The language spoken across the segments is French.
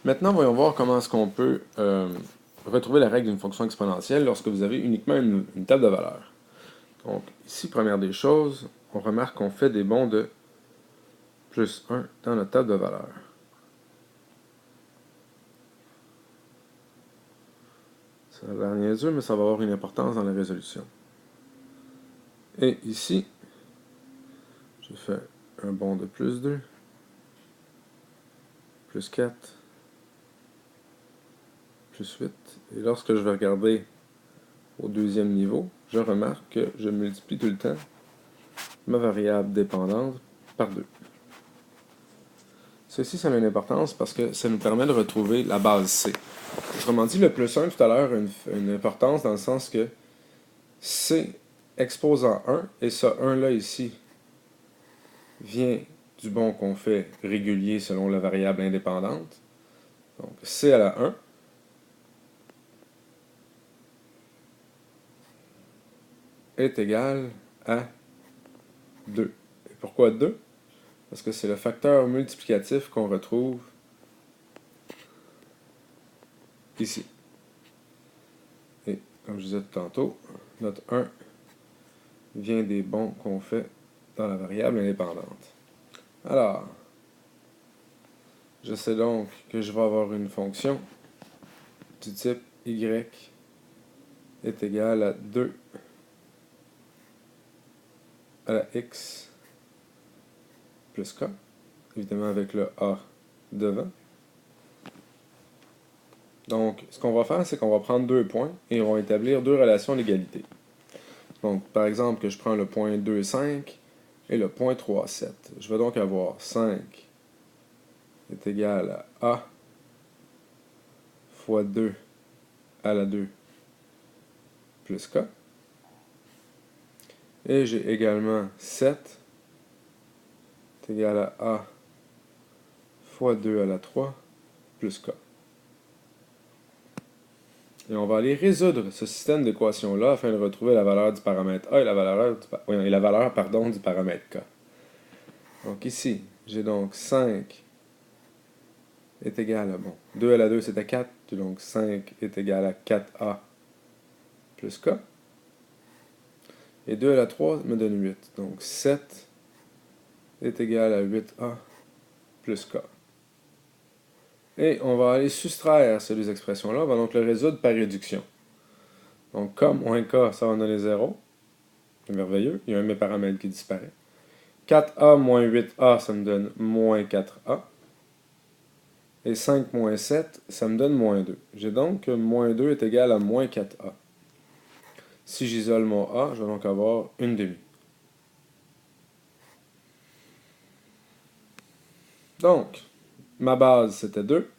Maintenant, voyons voir comment est-ce qu'on peut retrouver la règle d'une fonction exponentielle lorsque vous avez uniquement une table de valeurs. Donc, ici, première des choses, on remarque qu'on fait des bonds de plus 1 dans notre table de valeurs. Ça a l'air niaiseux, mais ça va avoir une importance dans la résolution. Et ici, je fais un bond de plus 2, plus 4, plus 8. Et lorsque je vais regarder au deuxième niveau, je remarque que je multiplie tout le temps ma variable dépendante par 2. Ceci, ça a une importance parce que ça nous permet de retrouver la base C. Autrement dit, le plus 1 tout à l'heure a une importance dans le sens que C exposant 1, et ce 1-là ici vient du bond qu'on fait régulier selon la variable indépendante. Donc C à la 1 est égal à 2. Et pourquoi 2? Parce que c'est le facteur multiplicatif qu'on retrouve ici. Et comme je disais tantôt, notre 1 vient des bonds qu'on fait dans la variable indépendante. Alors, je sais donc que je vais avoir une fonction du type y est égal à 2 à la x plus k, évidemment avec le a devant. Donc, ce qu'on va faire, c'est qu'on va prendre deux points et on va établir deux relations d'égalité. Donc, par exemple, que je prends le point 2, 5 et le point 3, 7. Je vais donc avoir 5 est égal à a fois 2 à la 2 plus k. Et j'ai également 7 est égal à a fois 2 à la 3 plus k. Et on va aller résoudre ce système d'équations-là afin de retrouver la valeur du paramètre a et la valeur, du paramètre k. Donc ici, j'ai donc 5 est égal à, 2 à la 2 c'était 4, donc 5 est égal à 4a plus k. Et 2 à la 3 me donne 8, donc 7 est égal à 8a plus k. Et on va aller soustraire ces deux expressions-là, on va donc le résoudre par réduction. Donc k moins k, ça va donner 0. C'est merveilleux, il y a un de mes paramètres qui disparaît. 4a moins 8a, ça me donne moins 4a. Et 5 moins 7, ça me donne moins 2. J'ai donc que moins 2 est égal à moins 4a. Si j'isole mon a, je vais donc avoir une demi. Donc, ma base c'était 2.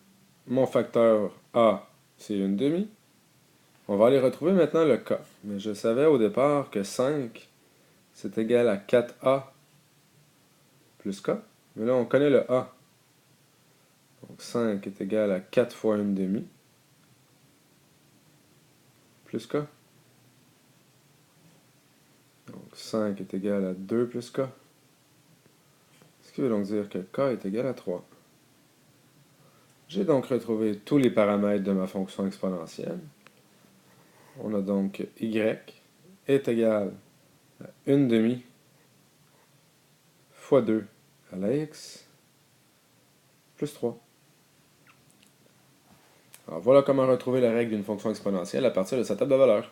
Mon facteur a, c'est une demi. On va aller retrouver maintenant le k. Mais je savais au départ que 5, c'est égal à 4a plus k. Mais là, on connaît le a. Donc 5 est égal à 4 fois une demi plus k. Donc 5 est égal à 2 plus k. Ce qui veut donc dire que k est égal à 3. J'ai donc retrouvé tous les paramètres de ma fonction exponentielle. On a donc y est égal à une demi fois 2 à la x plus 3. Alors voilà comment retrouver la règle d'une fonction exponentielle à partir de sa table de valeurs.